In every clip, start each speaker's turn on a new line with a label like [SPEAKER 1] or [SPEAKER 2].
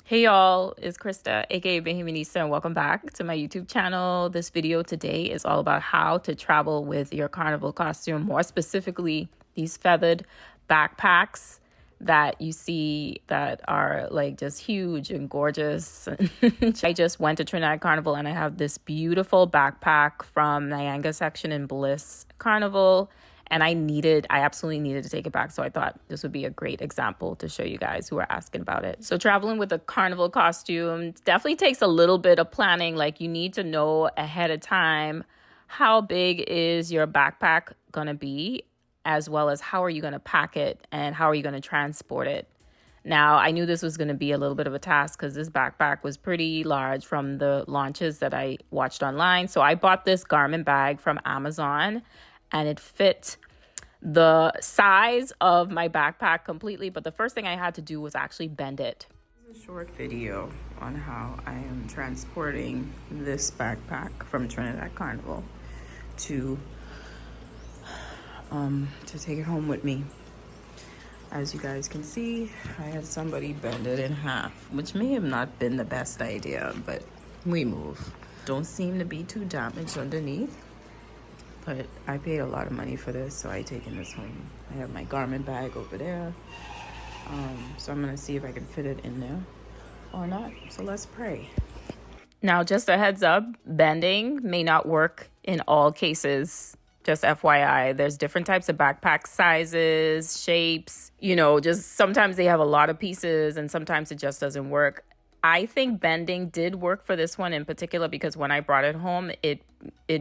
[SPEAKER 1] Hey y'all, it's Krista, aka Bahamanista, and welcome back to my YouTube channel. This video today is all about how to travel with your carnival costume, more specifically these feathered backpacks that you see that are like just huge and gorgeous. I just went to Trinidad Carnival and I have this beautiful backpack from Nyanga section in Bliss Carnival. And I absolutely needed to take it back. So I thought this would be a great example to show you guys who are asking about it. So traveling with a carnival costume definitely takes a little bit of planning. Like you need to know ahead of time how big is your backpack gonna be, as well as how are you gonna pack it and how are you gonna transport it. Now, I knew this was going to be a little bit of a task because this backpack was pretty large from the launches that I watched online. So I bought this garment bag from Amazon and it fit the size of my backpack completely. But the first thing I had to do was actually bend it. This is a short video on how I am transporting this backpack from Trinidad Carnival to take it home with me. As you guys can see, I had somebody bend it in half, which may have not been the best idea, but we move. Don't seem to be too damaged underneath, but I paid a lot of money for this, so I taken this home. I have my garment bag over there, so I'm gonna see if I can fit it in there or not, so let's pray. Now, just a heads up, bending may not work in all cases. Just FYI, there's different types of backpack sizes, shapes, just sometimes they have a lot of pieces and sometimes it just doesn't work. I think bending did work for this one in particular because when I brought it home, it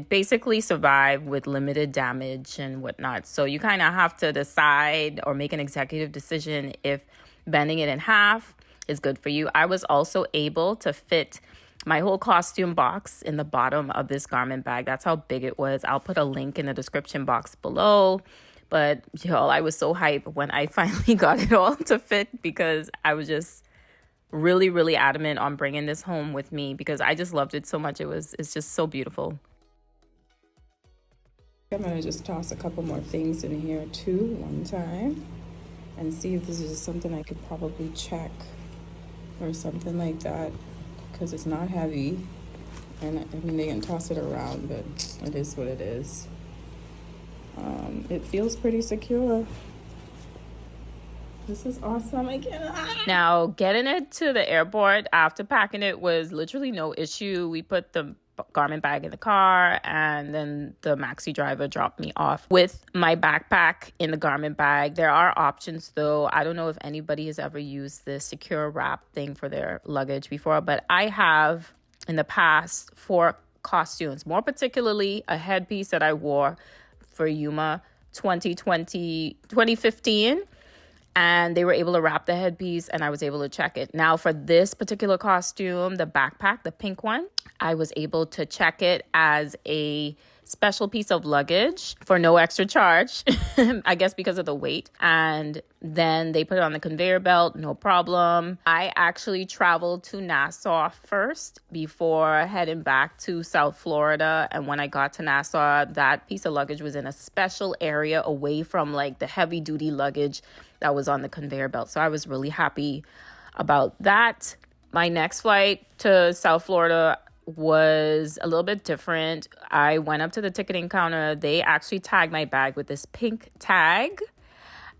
[SPEAKER 1] basically survived with limited damage and whatnot. So you kind of have to decide or make an executive decision if bending it in half is good for you. I was also able to fit my whole costume box in the bottom of this garment bag. That's how big it was. I'll put a link in the description box below. But y'all, I was so hyped when I finally got it all to fit because I was just really, really adamant on bringing this home with me because I just loved it so much. It's just so beautiful. I'm gonna just toss a couple more things in here too one time and see if this is something I could probably check or something like that. Because it's not heavy, and I mean they can toss it around, but it is what it is. It feels pretty secure. This is awesome. I can't. Now, getting it to the airport after packing it was literally no issue. We put the garment bag in the car, and then the maxi driver dropped me off with my backpack in the garment bag. There are options though. I don't know if anybody has ever used this secure wrap thing for their luggage before, but I have in the past for costumes, more particularly a headpiece that I wore for Yuma 2015. And they were able to wrap the headpiece and I was able to check it. Now for this particular costume, the backpack, the pink one, I was able to check it as a special piece of luggage for no extra charge, I guess because of the weight. And then they put it on the conveyor belt, no problem. I actually traveled to Nassau first before heading back to South Florida. And when I got to Nassau, that piece of luggage was in a special area away from like the heavy duty luggage that was on the conveyor belt. So I was really happy about that. My next flight to South Florida was a little bit different. I went up to the ticketing counter. They actually tagged my bag with this pink tag,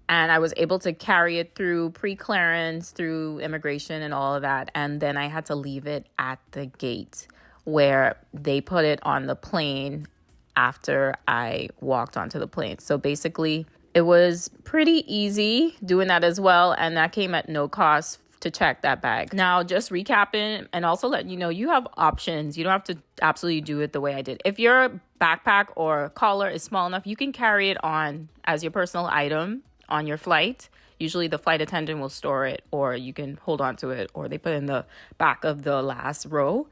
[SPEAKER 1] and I was able to carry it through pre-clearance, through immigration and all of that. And then I had to leave it at the gate where they put it on the plane after I walked onto the plane. So basically, it was pretty easy doing that as well. And that came at no cost to check that bag. Now, just recapping and also letting you know, you have options. You don't have to absolutely do it the way I did. If your backpack or collar is small enough, you can carry it on as your personal item on your flight. Usually the flight attendant will store it, or you can hold on to it, or they put it in the back of the last row.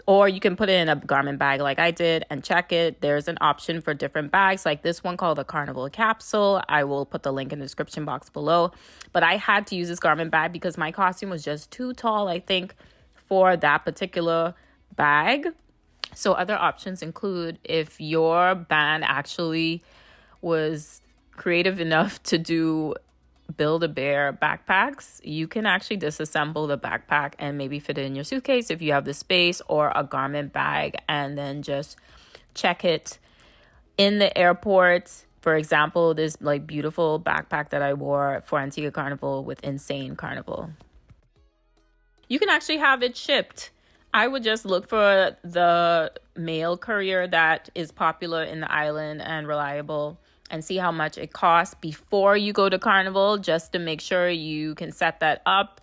[SPEAKER 1] Or you can put it in a garment bag like I did and check it. There's an option for different bags like this one called the Carnival Capsule. I will put the link in the description box below. But I had to use this garment bag because my costume was just too tall, I think, for that particular bag. So other options include if your band actually was creative enough to do Build-A-Bear backpacks. You can actually disassemble the backpack and maybe fit it in your suitcase if you have the space, or a garment bag, and then just check it in the airport. For example, this like beautiful backpack that I wore for Antigua Carnival with Insane Carnival. You can actually have it shipped. I would just look for the mail courier that is popular in the island and reliable, and see how much it costs before you go to Carnival, just to make sure you can set that up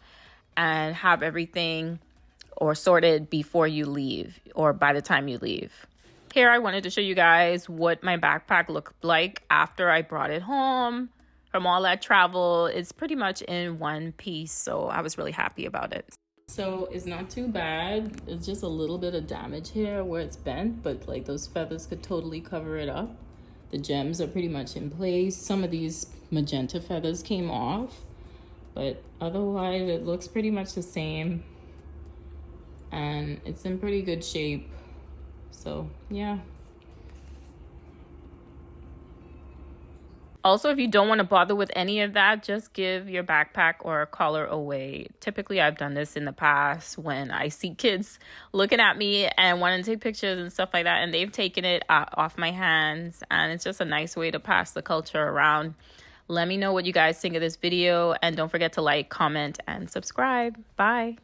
[SPEAKER 1] and have everything or sorted before you leave or by the time you leave. Here I wanted to show you guys what my backpack looked like after I brought it home from all that travel. It's pretty much in one piece, so I was really happy about it. So it's not too bad. It's just a little bit of damage here where it's bent, but like those feathers could totally cover it up. The gems are pretty much in place. Some of these magenta feathers came off, but otherwise it looks pretty much the same, and it's in pretty good shape. So yeah. Also, if you don't want to bother with any of that, just give your backpack or collar away. Typically, I've done this in the past when I see kids looking at me and wanting to take pictures and stuff like that, and they've taken it off my hands, and it's just a nice way to pass the culture around. Let me know what you guys think of this video, and don't forget to like, comment, and subscribe. Bye.